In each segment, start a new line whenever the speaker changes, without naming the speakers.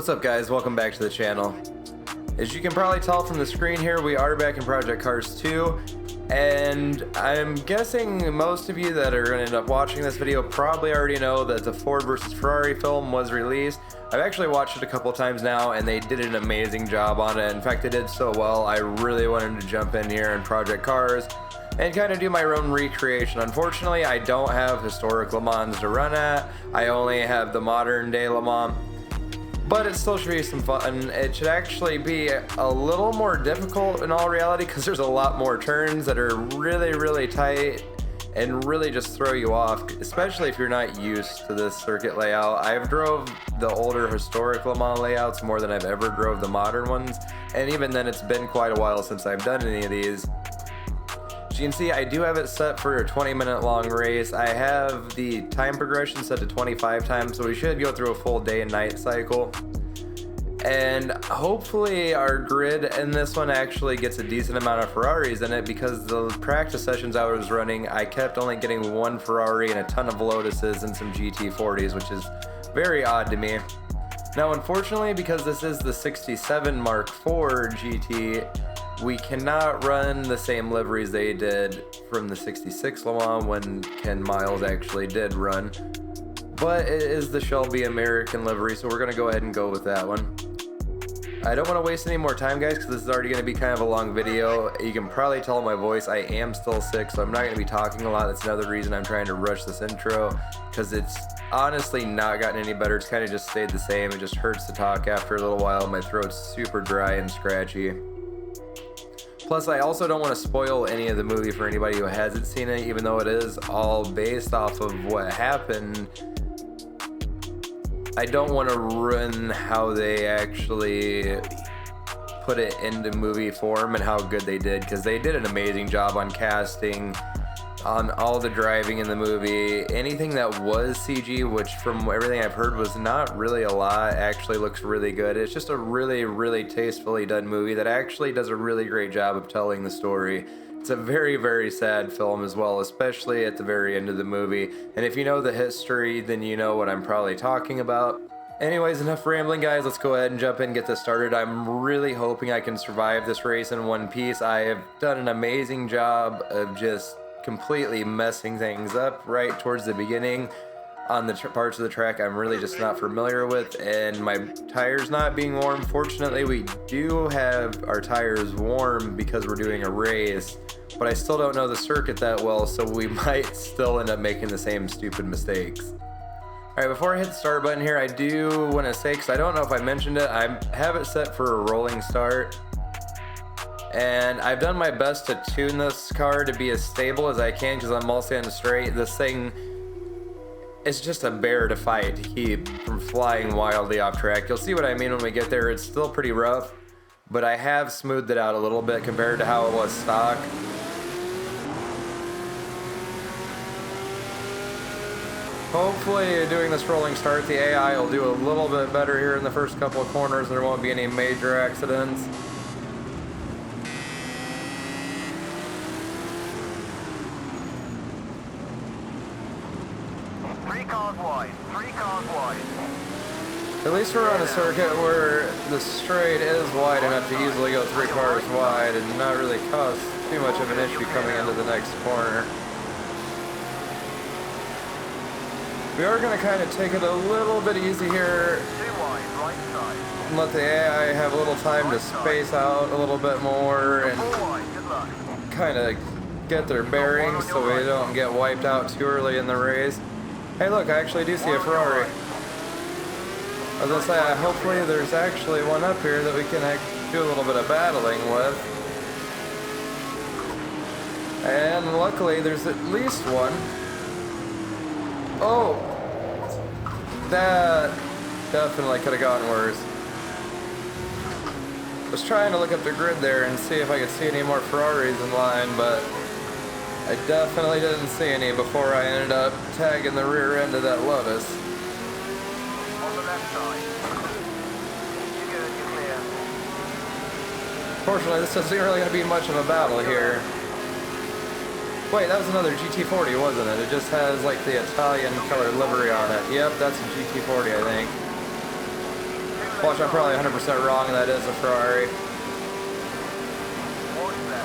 What's up guys, welcome back to the channel. As you can probably tell from the screen here, we are back in Project Cars 2, and I'm guessing most of you that are going to end up watching this video probably already know that the Ford vs Ferrari film was released. I've actually watched it a couple times now, and they did an amazing job on it. In fact, they did so well, I really wanted to jump in here in Project Cars and kind of do my own recreation. Unfortunately, I don't have historic Le Mans to run at. I only have the modern day Le Mans. But it still should be some fun. It should actually be a little more difficult in all reality because there's a lot more turns that are really tight and really just throw you off, especially if you're not used to this circuit layout. I've drove the older historic Le Mans layouts more than I've ever drove the modern ones, and even then it's been quite a while since I've done any of these. As you can see, I do have it set for a 20-minute long race. I have the time progression set to 25 times, so we should go through a full day and night cycle. And hopefully our grid in this one actually gets a decent amount of Ferraris in it, because the practice sessions I was running, I kept only getting one Ferrari and a ton of Lotuses and some GT40s, which is very odd to me. Now, unfortunately, because this is the 67 Mark IV GT, we cannot run the same liveries they did from the 66 Le Mans when Ken Miles actually did run. But it is the Shelby American livery, so we're going to go ahead and go with that one. I don't want to waste any more time, guys, because this is already going to be kind of a long video. You can probably tell my voice, I am still sick, so I'm not going to be talking a lot. That's another reason I'm trying to rush this intro, because it's honestly not gotten any better. It's kind of just stayed the same. It just hurts to talk after a little while. My throat's super dry and scratchy. Plus, I also don't want to spoil any of the movie for anybody who hasn't seen it, even though it is all based off of what happened. I don't want to ruin how they actually put it into movie form and how good they did, because they did an amazing job on casting, on all the driving in the movie. Anything that was CG, which from everything I've heard was not really a lot, actually looks really good. It's just a really tastefully done movie that actually does a really great job of telling the story. It's a very sad film as well, especially at the very end of the movie. And if you know the history, then you know what I'm probably talking about. Anyways, enough rambling, guys. Let's go ahead and jump in and get this started. I'm really hoping I can survive this race in one piece. I have done an amazing job of just completely messing things up right towards the beginning on the parts of the track I'm really just not familiar with, and my tires not being warm. Fortunately, we do have our tires warm because we're doing a race, but I still don't know the circuit that well, so we might still end up making the same stupid mistakes. Alright, before I hit the start button here, I do want to say, because I don't know if I mentioned it, I have it set for a rolling start. And I've done my best to tune this car to be as stable as I can, because I'm mostly on the straight. This thing is just a bear to fight to keep from flying wildly off track. You'll see what I mean when we get there. It's still pretty rough, but I have smoothed it out a little bit compared to how it was stock. Hopefully, doing this rolling start, the AI will do a little bit better here in the first couple of corners. There won't be any major accidents.
Three cars wide.
At least we're on a circuit where the straight is wide enough to easily go 3 cars wide and not really cause too much of an issue coming into the next corner. We are going to kind of take it a little bit easy here and let the AI have a little time to space out a little bit more and kind of get their bearings so we don't get wiped out too early in the race. Hey look, I actually do see a Ferrari. As I say, hopefully there's actually one up here that we can do a little bit of battling with. And luckily there's at least one. Oh! That definitely could have gotten worse. I was trying to look up the grid there and see if I could see any more Ferraris in line, but I definitely didn't see any before I ended up tagging the rear end of that Lotus.
On the left side. You're good, you're clear.
Fortunately, this isn't really going to be much of a battle here. Wait, that was another GT40, wasn't it? It just has like the Italian colored livery on it. Yep, that's a GT40, I think. Watch, I'm probably 100% wrong, and that is a Ferrari.
What's that?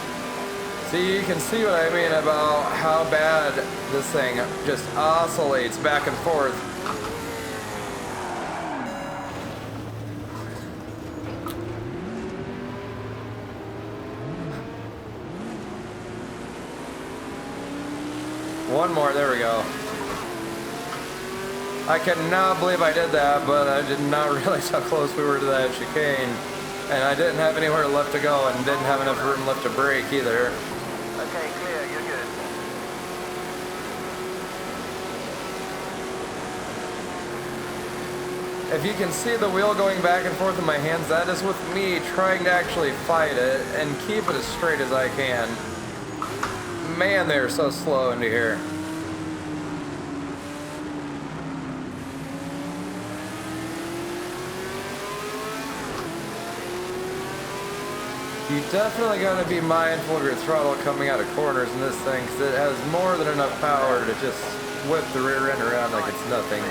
See, you can see what I mean about how bad this thing just oscillates back and forth. One more, there we go. I cannot believe I did that, but I did not realize how close we were to that chicane. And I didn't have anywhere left to go and didn't have enough room left to brake either.
Okay, clear, you're good.
If you can see the wheel going back and forth in my hands, that is with me trying to actually fight it and keep it as straight as I can. Man, they're so slow into here. You definitely got to be mindful of your throttle coming out of corners in this thing, because it has more than enough power to just whip the rear end around like it's nothing.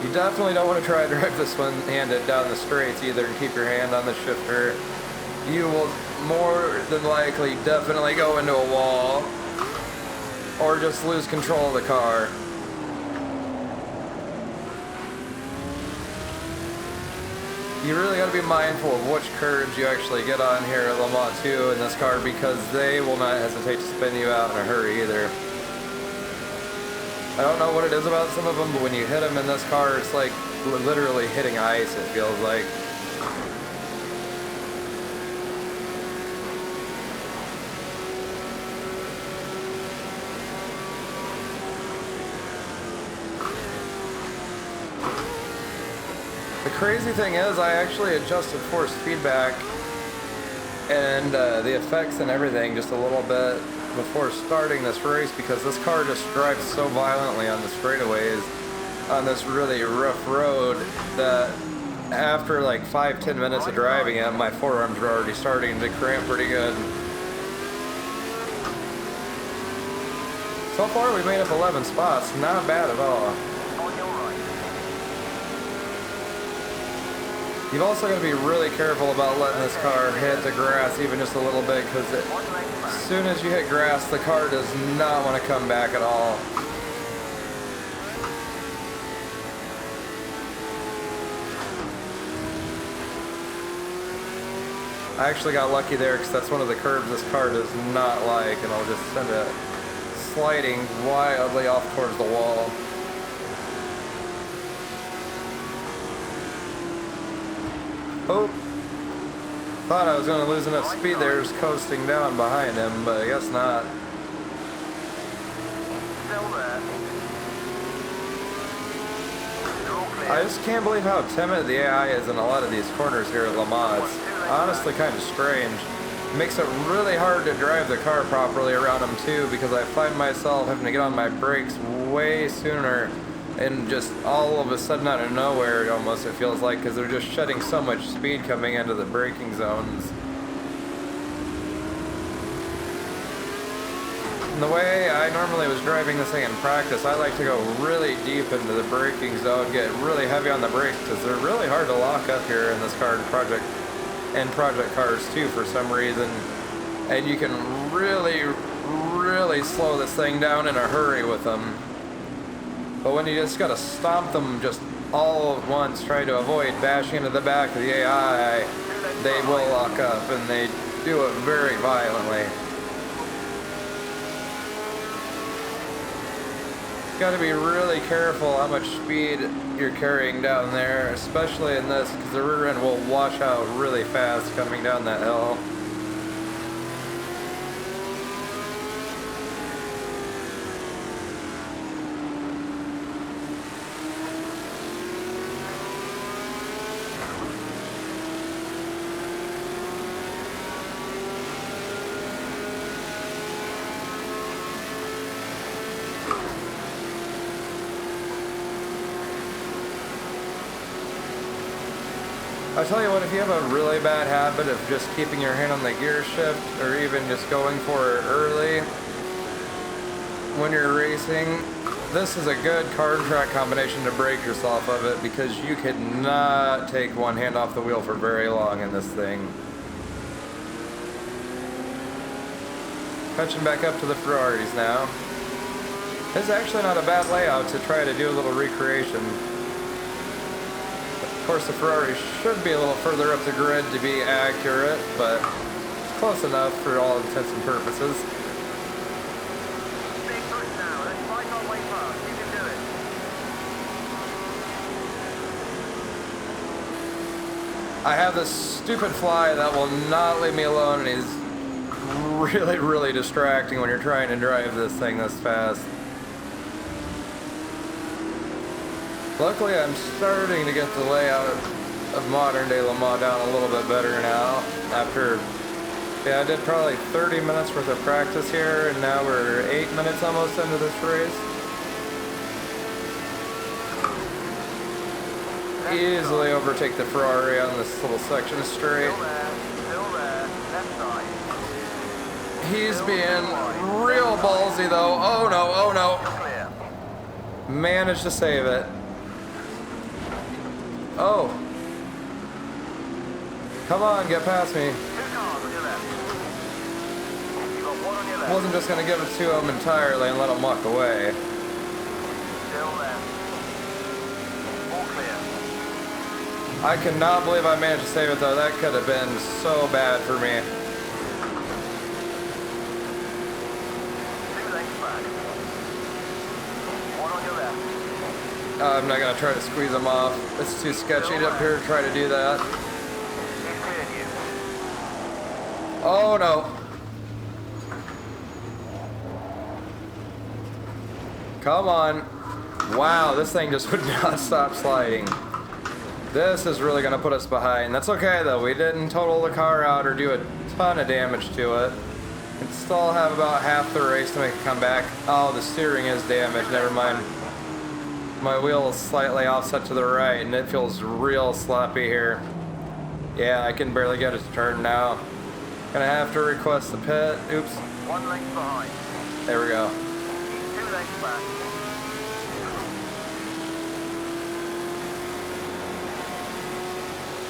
You definitely don't want to try to drive this one-handed down the straights either and keep your hand on the shifter. You will more than likely definitely go into a wall or just lose control of the car. You really got to be mindful of which curves you actually get on here at Le Mans 2 in this car, because they will not hesitate to spin you out in a hurry either. I don't know what it is about some of them, but when you hit them in this car, it's like literally hitting ice, it feels like. The crazy thing is, I actually adjusted force feedback and the effects and everything just a little bit before starting this race, because this car just drives so violently on the straightaways on this really rough road that after like 5-10 minutes of driving it, my forearms were already starting to cramp pretty good. So far we made up 11 spots, not bad at all.
On your right.
You've also got to be really careful about letting this car hit the grass even just a little bit, because as soon as you hit grass, the car does not want to come back at all. I actually got lucky there, because that's one of the curves this car does not like, and I'll just send it sliding wildly off towards the wall. Oh, thought I was going to lose enough speed there just coasting down behind him, but I guess not.
Still there. You're all clear.
I just can't believe how timid the AI is in a lot of these corners here at Le Mans. It's honestly kind of strange. It makes it really hard to drive the car properly around them too, because I find myself having to get on my brakes way sooner, and just all of a sudden out of nowhere almost, it feels like, because they're just shedding so much speed coming into the braking zones. And the way I normally was driving this thing in practice, I like to go really deep into the braking zone, get really heavy on the brakes, because they're really hard to lock up here in this car and project cars too for some reason. And you can really slow this thing down in a hurry with them. But when you just gotta stomp them just all at once, try to avoid bashing into the back of the AI, they will lock up, and they do it very violently. Gotta be really careful how much speed you're carrying down there, especially in this, because the rear end will wash out really fast coming down that hill. I tell you what, if you have a really bad habit of just keeping your hand on the gear shift, or even just going for it early when you're racing, This is a good car and track combination to break yourself of it because you could not take one hand off the wheel for very long in this thing. Catching back up to the Ferraris now. This is actually not a bad layout to try to do a little recreation. Of course, the Ferrari should be a little further up the grid to be accurate, but it's close enough for all intents and purposes.
Big push now. Let's fight our way past. You can do it.
I have this stupid fly that will not leave me alone, and he's really, really distracting when you're trying to drive this thing this fast. Luckily, I'm starting to get the layout of modern day Le Mans down a little bit better now. After, yeah, I did probably 30 minutes worth of practice here, and now we're 8 minutes almost into this race. Easily overtake the Ferrari on this little section straight.
Still there. Left side.
He's being real ballsy though. Oh no, oh no.
Clear.
Managed to save it. Oh. Come on, get past me.
2 cars on your left. You got 1 on your left.
Wasn't just gonna give it to him entirely and let him walk away.
Still there. All clear.
I cannot believe I managed to save it though. That could have been so bad for me.
2 lengths back. 1 on your left.
I'm not gonna try to squeeze him off. It's too sketchy up here to try to do that.
He's cleared you.
Oh no. Come on. Wow, this thing just would not stop sliding. This is really gonna put us behind. That's okay though. We didn't total the car out or do a ton of damage to it. We can still have about half the race to make a comeback. Oh, the steering is damaged. Never mind. My wheel is slightly offset to the right and it feels real sloppy here. Yeah, I can barely get it to turn now. Gonna have to request the pit. Oops.
1 length behind.
There we go.
2 lengths back.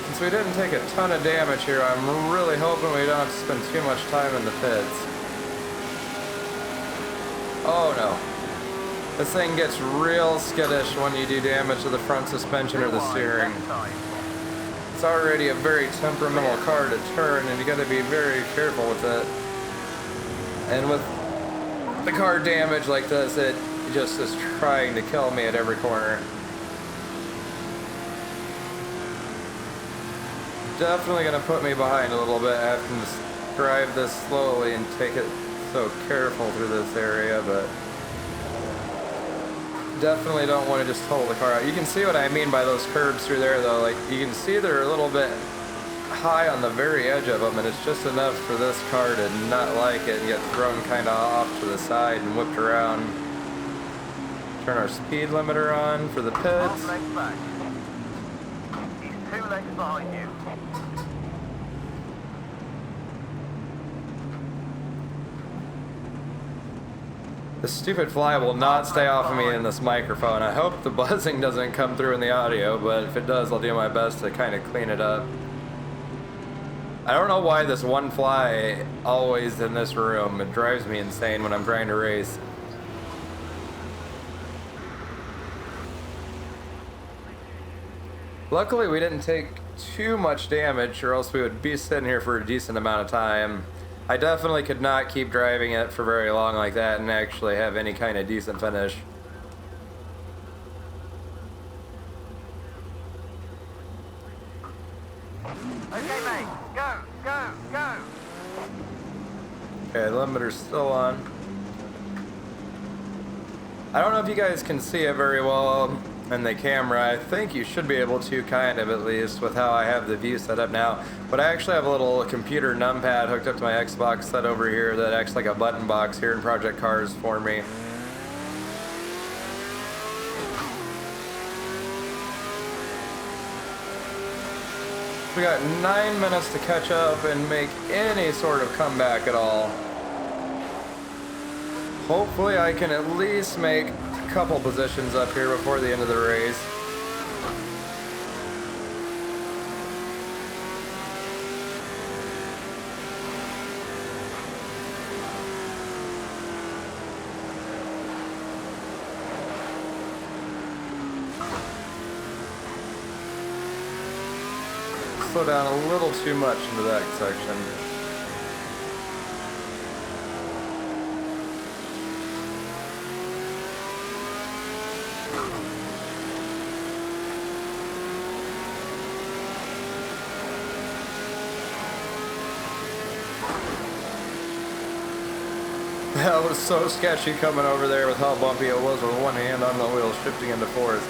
Since we didn't take a ton of damage here, I'm really hoping we don't have to spend too much time in the pits. Oh no. This thing gets real skittish when you do damage to the front suspension or the steering.
Left side.
It's already a very temperamental car to turn, and you gotta be very careful with it. And with the car damaged like this, it just is trying to kill me at every corner. Definitely gonna put me behind a little bit. I have to just drive this slowly and take it so careful through this area, but definitely don't want to just total the car out. You can see what I mean by those curbs through there though. Like, you can see they're a little bit high on the very edge of them, and it's just enough for this car to not like it and get thrown kind of off to the side and whipped around. Turn our speed limiter on for the pits.
1 length back. He's 2 lengths behind you.
The stupid fly will not stay off of me in this microphone. I hope the buzzing doesn't come through in the audio, but if it does, I'll do my best to kind of clean it up. I don't know why this one fly always in this room. It drives me insane when I'm trying to race. Luckily, we didn't take too much damage, or else we would be sitting here for a decent amount of time. I definitely could not keep driving it for very long like that and actually have any kind of decent finish.
Okay, mate. Go, go, go.
Okay, the limiter's still on. I don't know if you guys can see it very well in the camera. I think you should be able to, kind of, at least with how I have the view set up now. But I actually have a little computer numpad hooked up to my Xbox set over here that acts like a button box here in Project Cars for me. We got 9 minutes to catch up and make any sort of comeback at all. Hopefully I can at least make a couple positions up here before the end of the race. Slow down a little too much into that section. That was so sketchy coming over there with how bumpy it was with one hand on the wheel shifting into fourth.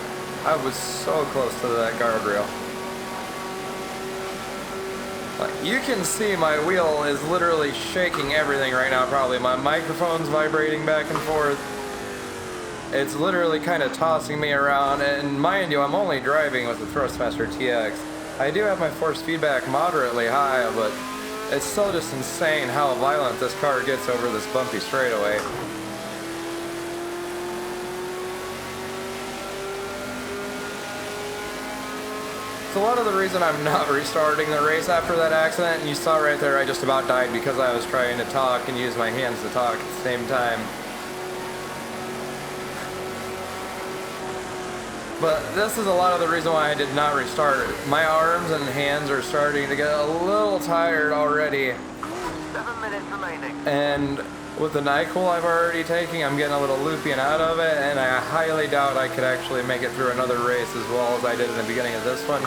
I was so close to that guardrail. You can see my wheel is literally shaking everything right now probably. My microphone's vibrating back and forth. It's literally kind of tossing me around, and mind you, I'm only driving with the Thrustmaster TX. I do have my force feedback moderately high, but it's still just insane how violent this car gets over this bumpy straightaway. So a lot of the reason I'm not restarting the race after that accident, and you saw right there I just about died because I was trying to talk and use my hands to talk at the same time. But this is a lot of the reason why I did not restart it. My arms and hands are starting to get a little tired already.
7 minutes remaining.
And with the NyQuil I've already taken, I'm getting a little loopy and out of it, and I highly doubt I could actually make it through another race as well as I did in the beginning of this one.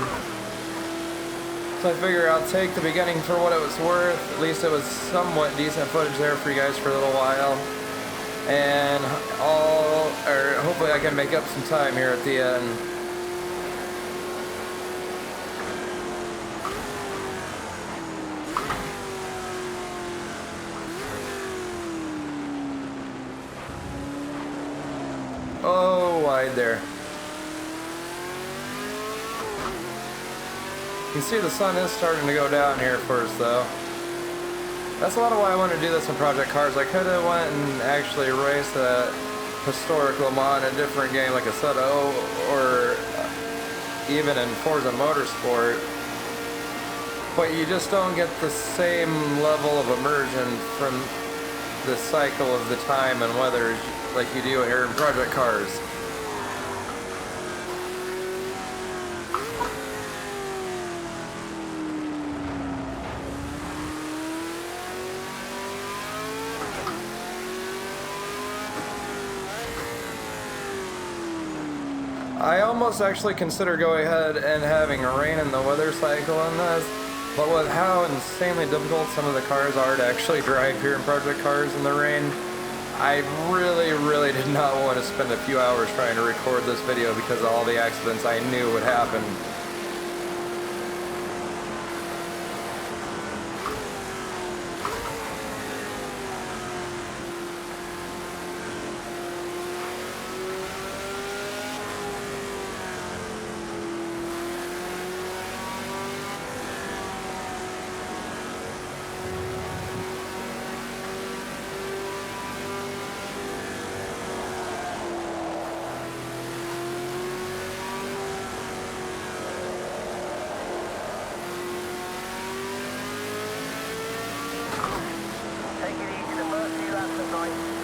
So I figure I'll take the beginning for what it was worth. At least it was somewhat decent footage there for you guys for a little while. And hopefully I can make up some time here at the end. Oh, wide there. You can see the sun is starting to go down here first though. That's a lot of why I want to do this in Project Cars. I could have went and actually raced that historic Le Mans in a different game like a Soto or even in Forza Motorsport. But you just don't get the same level of immersion from the cycle of the time and weather like you do here in Project Cars. I almost actually consider going ahead and having rain in the weather cycle in this, but with how insanely difficult some of the cars are to actually drive here in Project Cars in the rain, I really did not want to spend a few hours trying to record this video because of all the accidents I knew would happen.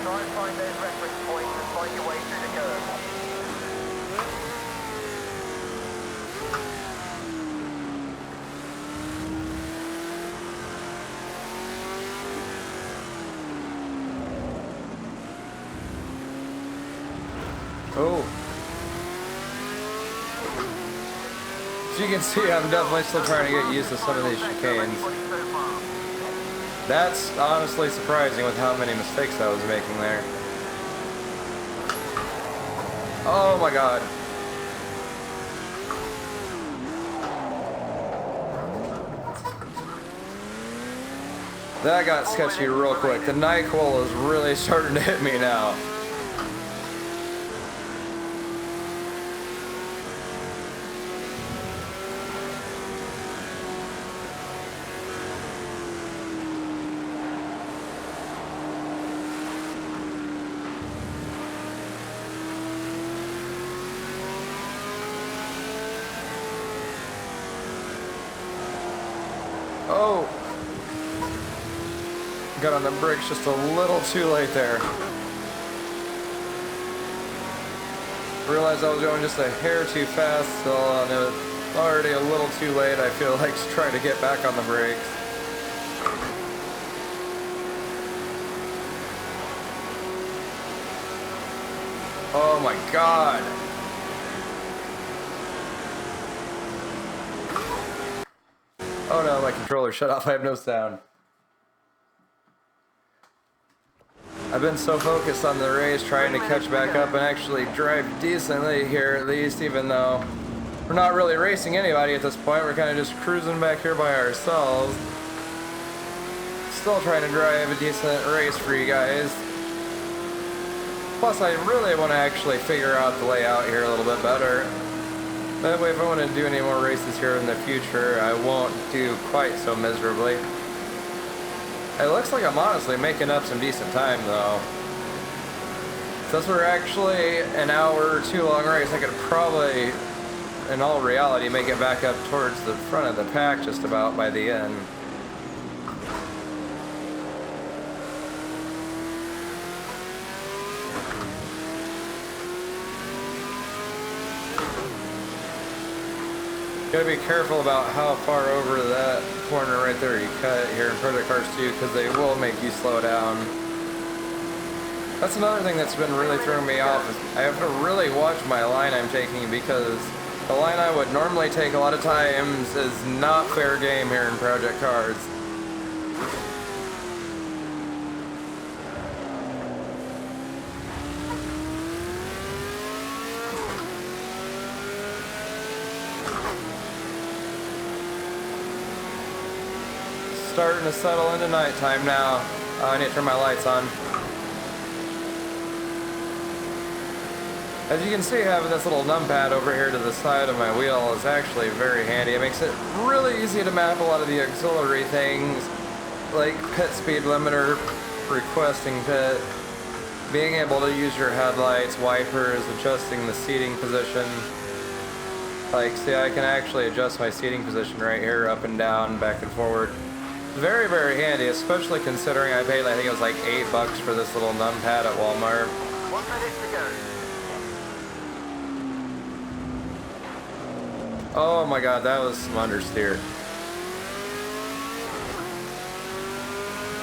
Try and find those reference points and find your way through the curve.
Oh. As you can see, I'm definitely still trying to get used to some of these chicanes. That's honestly surprising with how many mistakes I was making there. Oh my god. That got sketchy real quick. The NyQuil is really starting to hit me now. Oh! Got on the brakes just a little too late there. Realized I was going just a hair too fast still, and it was already a little too late, I feel like, to try to get back on the brakes. Oh my god! Oh no, my controller shut off, I have no sound. I've been so focused on the race, trying to catch back up and actually drive decently here at least, even though we're not really racing anybody at this point. We're kind of just cruising back here by ourselves. Still trying to drive a decent race for you guys. Plus, I really want to actually figure out the layout here a little bit better. That way, if I want to do any more races here in the future, I won't do quite so miserably. It looks like I'm honestly making up some decent time, though. Since we're actually an hour or two long race, I could probably, in all reality, make it back up towards the front of the pack just about by the end. Gotta be careful about how far over that corner right there you cut here in Project Cars 2, because they will make you slow down. That's another thing that's been really throwing me off, is I have to really watch my line I'm taking, because the line I would normally take a lot of times is not fair game here in Project Cars. Starting to settle into nighttime now. I need to turn my lights on. As you can see, having this little numpad over here to the side of my wheel is actually very handy. It makes it really easy to map a lot of the auxiliary things, like pit speed limiter, requesting pit, being able to use your headlights, wipers, adjusting the seating position. Like, see, I can actually adjust my seating position right here, up and down, back and forward. Very, very handy, especially considering I paid, I think it was like $8 for this little numpad at Walmart.
1 minute to go.
Oh my god, that was some understeer.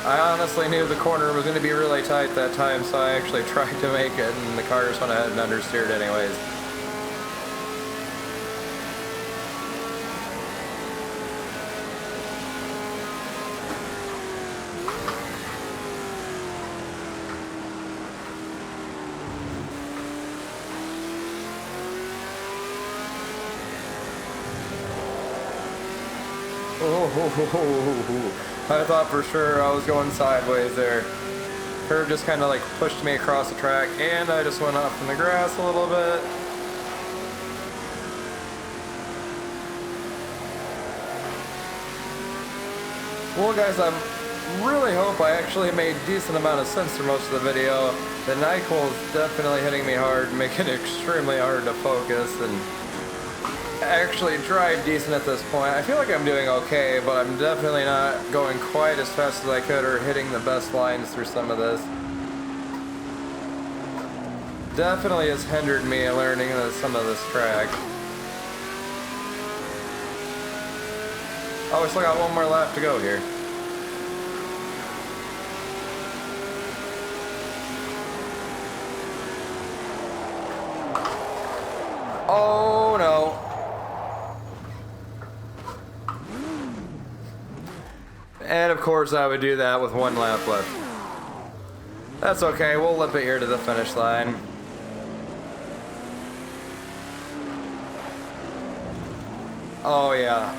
I honestly knew the corner was going to be really tight that time, so I actually tried to make it, and the car just went ahead and understeered anyways. I thought for sure I was going sideways there. Curve just kind of like pushed me across the track, and I just went off in the grass a little bit. Well guys, I really hope I actually made a decent amount of sense for most of the video. The NyQuil is definitely hitting me hard, making it extremely hard to focus and actually drive decent at this point. I feel like I'm doing okay, but I'm definitely not going quite as fast as I could or hitting the best lines through some of this. Definitely has hindered me in learning some of this track. Oh, we still got one more lap to go here. Oh no. And of course I would do that with one lap left. That's okay, we'll lip it here to the finish line. Oh yeah.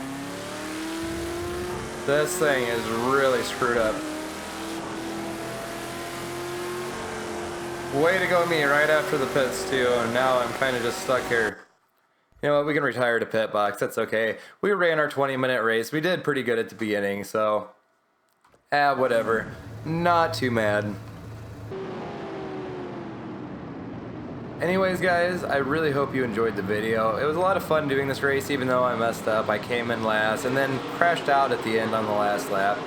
This thing is really screwed up. Way to go me right after the pits too, and now I'm kind of just stuck here. You know what, we can retire to pit box, that's okay. We ran our 20-minute race, we did pretty good at the beginning, so whatever. Not too mad. Anyways, guys, I really hope you enjoyed the video. It was a lot of fun doing this race, even though I messed up. I came in last and then crashed out at the end on the last lap.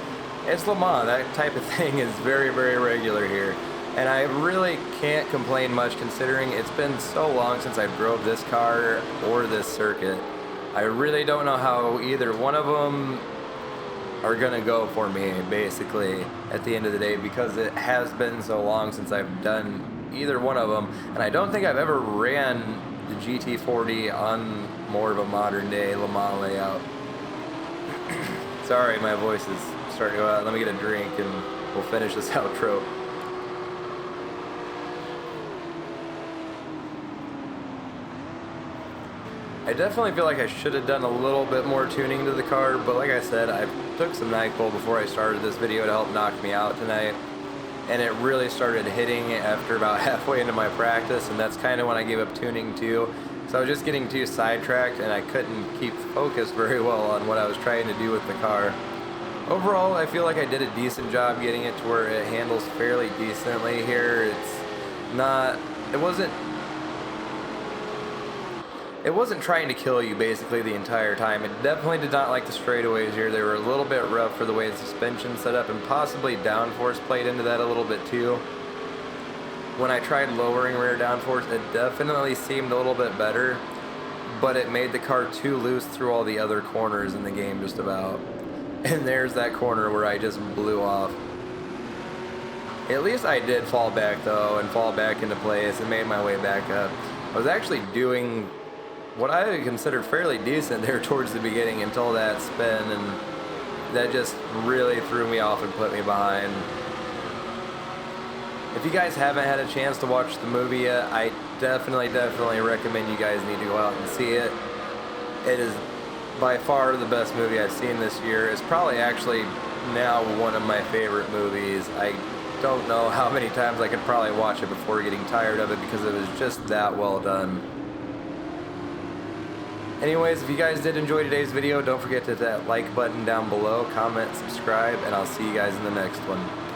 It's Le Mans. That type of thing is very, very regular here. And I really can't complain much considering it's been so long since I drove this car or this circuit. I really don't know how either one of them are gonna go for me, basically, at the end of the day, because it has been so long since I've done either one of them, and I don't think I've ever ran the GT40 on more of a modern day Le Mans layout. Sorry, my voice is starting to go out. Let me get a drink and we'll finish this outro. I definitely feel like I should have done a little bit more tuning to the car, but like I said, I took some NyQuil before I started this video to help knock me out tonight. And it really started hitting after about halfway into my practice, and that's kind of when I gave up tuning too. So I was just getting too sidetracked and I couldn't keep focused very well on what I was trying to do with the car. Overall, I feel like I did a decent job getting it to where it handles fairly decently here. It wasn't trying to kill you basically the entire time. It definitely did not like the straightaways here. They were a little bit rough for the way the suspension set up, and possibly downforce played into that a little bit too. When I tried lowering rear downforce, it definitely seemed a little bit better, but it made the car too loose through all the other corners in the game just about. And there's that corner where I just blew off. At least I did fall back though, and fall back into place and made my way back up. I was actually doing what I considered fairly decent there towards the beginning until that spin, and that just really threw me off and put me behind. If you guys haven't had a chance to watch the movie yet, I definitely recommend you guys need to go out and see it. It is by far the best movie I've seen this year. It's probably actually now one of my favorite movies. I don't know how many times I could probably watch it before getting tired of it because it was just that well done. Anyways, if you guys did enjoy today's video, don't forget to hit that like button down below, comment, subscribe, and I'll see you guys in the next one.